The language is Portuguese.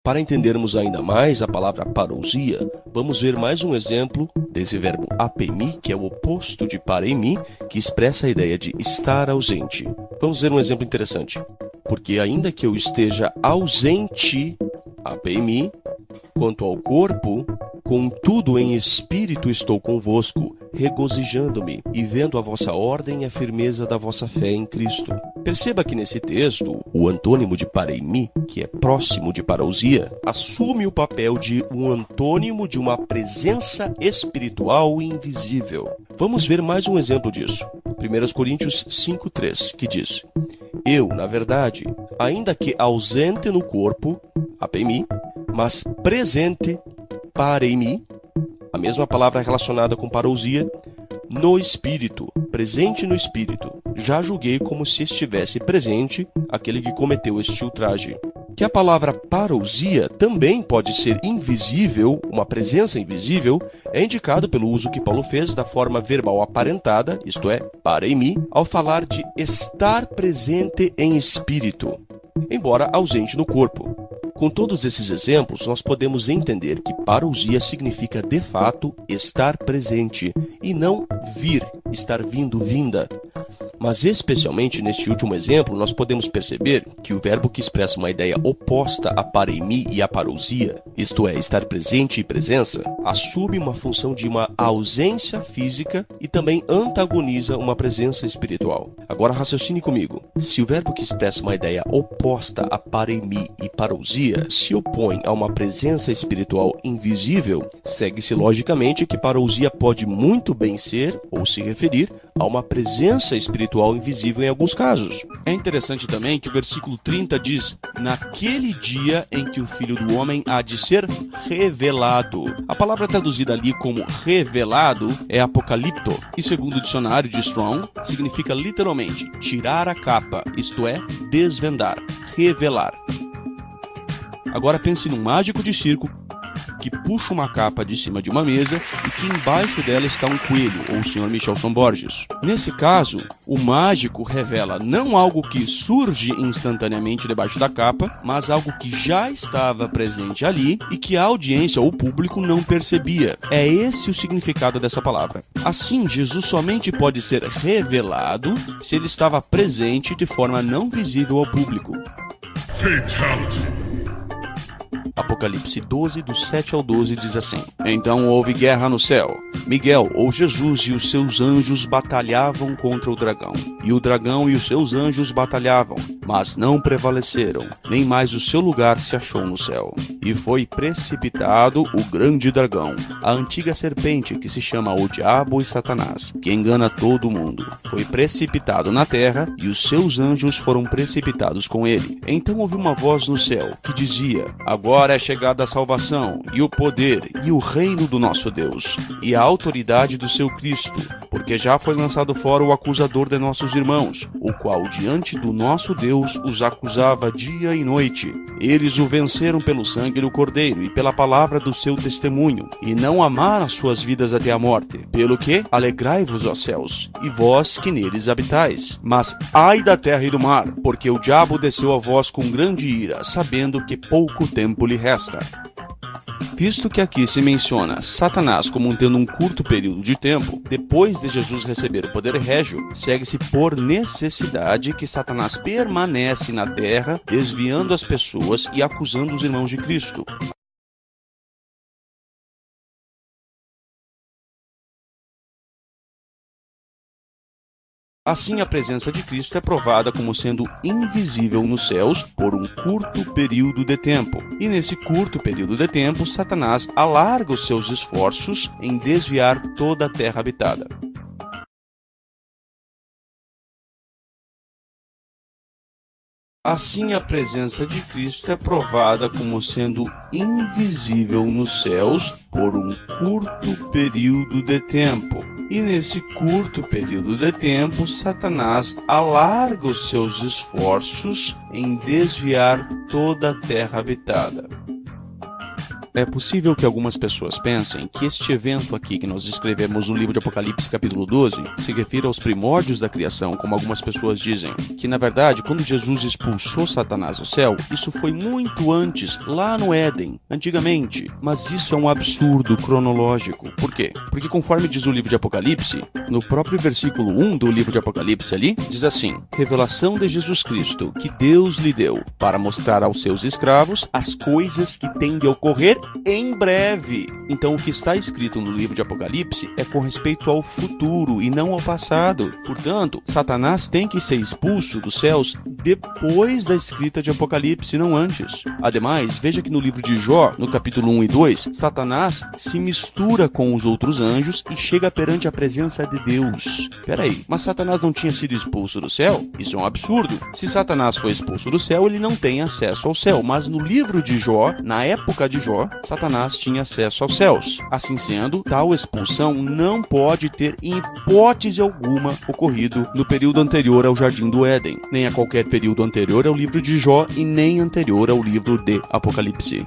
Para entendermos ainda mais a palavra parousia, vamos ver mais um exemplo desse verbo apemi, que é o oposto de paremi, que expressa a ideia de estar ausente. Vamos ver um exemplo interessante. Porque ainda que eu esteja ausente, apemi, quanto ao corpo, contudo em espírito estou convosco, regozijando-me e vendo a vossa ordem e a firmeza da vossa fé em Cristo. Perceba que nesse texto, o antônimo de paremi, que é próximo de parousia, assume o papel de um antônimo de uma presença espiritual invisível. Vamos ver mais um exemplo disso. 1 Coríntios 5:3, que diz: Eu, na verdade, ainda que ausente no corpo, apemi, mas presente, paremi, a mesma palavra relacionada com parousia, no espírito, presente no espírito. Já julguei como se estivesse presente aquele que cometeu este ultraje. Que a palavra parousia também pode ser invisível, uma presença invisível, é indicado pelo uso que Paulo fez da forma verbal aparentada, isto é, paremi, ao falar de estar presente em espírito, embora ausente no corpo. Com todos esses exemplos, nós podemos entender que parousia significa, de fato, estar presente e não vir, estar vindo, vinda. Mas, especialmente neste último exemplo, nós podemos perceber que o verbo que expressa uma ideia oposta a paremi e a parousia, isto é, estar presente e presença, assume uma função de uma ausência física e também antagoniza uma presença espiritual. Agora, raciocine comigo. Se o verbo que expressa uma ideia oposta a paremi e parousia se opõe a uma presença espiritual invisível, segue-se logicamente que parousia pode muito bem ser, ou se referir, a uma presença espiritual invisível em alguns casos. É interessante também que o versículo 30 diz: naquele dia em que o Filho do Homem há de ser revelado. A palavra traduzida ali como revelado é apocalipto, e segundo o dicionário de Strong, significa literalmente tirar a capa, isto é, desvendar, revelar. Agora pense num mágico de circo que puxa uma capa de cima de uma mesa e que embaixo dela está um coelho, ou o Sr. Michelson Borges. Nesse caso, o mágico revela não algo que surge instantaneamente debaixo da capa, mas algo que já estava presente ali e que a audiência ou o público não percebia. É esse o significado dessa palavra. Assim, Jesus somente pode ser revelado se ele estava presente de forma não visível ao público. Fatality. Apocalipse 12, do 7 ao 12, diz assim: Então houve guerra no céu. Miguel, ou Jesus, e os seus anjos batalhavam contra o dragão. E o dragão e os seus anjos batalhavam, mas não prevaleceram, nem mais o seu lugar se achou no céu. E foi precipitado o grande dragão, a antiga serpente que se chama o Diabo e Satanás, que engana todo mundo. Foi precipitado na terra, e os seus anjos foram precipitados com ele. Então ouvi uma voz no céu, que dizia: Agora é chegada a salvação, e o poder, e o reino do nosso Deus, e a autoridade do seu Cristo, porque já foi lançado fora o acusador de nossos irmãos, o qual diante do nosso Deus os acusava dia e noite. Eles o venceram pelo sangue do Cordeiro e pela palavra do seu testemunho, e não amaram as suas vidas até a morte. Pelo que, alegrai-vos, ó céus, e vós que neles habitais. Mas ai da terra e do mar, porque o diabo desceu a vós com grande ira, sabendo que pouco tempo lhe resta. Visto que aqui se menciona Satanás como tendo um curto período de tempo, depois de Jesus receber o poder régio, segue-se por necessidade que Satanás permanece na terra, desviando as pessoas e acusando os irmãos de Cristo. Assim, a presença de Cristo é provada como sendo invisível nos céus por um curto período de tempo. E nesse curto período de tempo, Satanás alarga os seus esforços em desviar toda a terra habitada. Assim, a presença de Cristo é provada como sendo invisível nos céus por um curto período de tempo. E nesse curto período de tempo, Satanás alarga os seus esforços em desviar toda a terra habitada. É possível que algumas pessoas pensem que este evento aqui que nós descrevemos no livro de Apocalipse capítulo 12 se refira aos primórdios da criação, como algumas pessoas dizem. Que na verdade, quando Jesus expulsou Satanás do céu, isso foi muito antes, lá no Éden, antigamente. Mas isso é um absurdo cronológico. Por quê? Porque conforme diz o livro de Apocalipse, no próprio versículo 1 do livro de Apocalipse ali, diz assim: revelação de Jesus Cristo, que Deus lhe deu, para mostrar aos seus escravos as coisas que têm de ocorrer em breve. Então o que está escrito no livro de Apocalipse é com respeito ao futuro e não ao passado. Portanto, Satanás tem que ser expulso dos céus depois da escrita de Apocalipse, não antes. Ademais, veja que no livro de Jó, no capítulo 1 e 2, Satanás se mistura com os outros anjos e chega perante a presença de Deus. Peraí, mas Satanás não tinha sido expulso do céu? Isso é um absurdo. Se Satanás foi expulso do céu, ele não tem acesso ao céu. Mas no livro de Jó, na época de Jó, Satanás tinha acesso aos céus. Assim sendo, tal expulsão não pode ter em hipótese alguma ocorrido no período anterior ao Jardim do Éden, nem a qualquer período anterior ao livro de Jó e nem anterior ao livro de Apocalipse.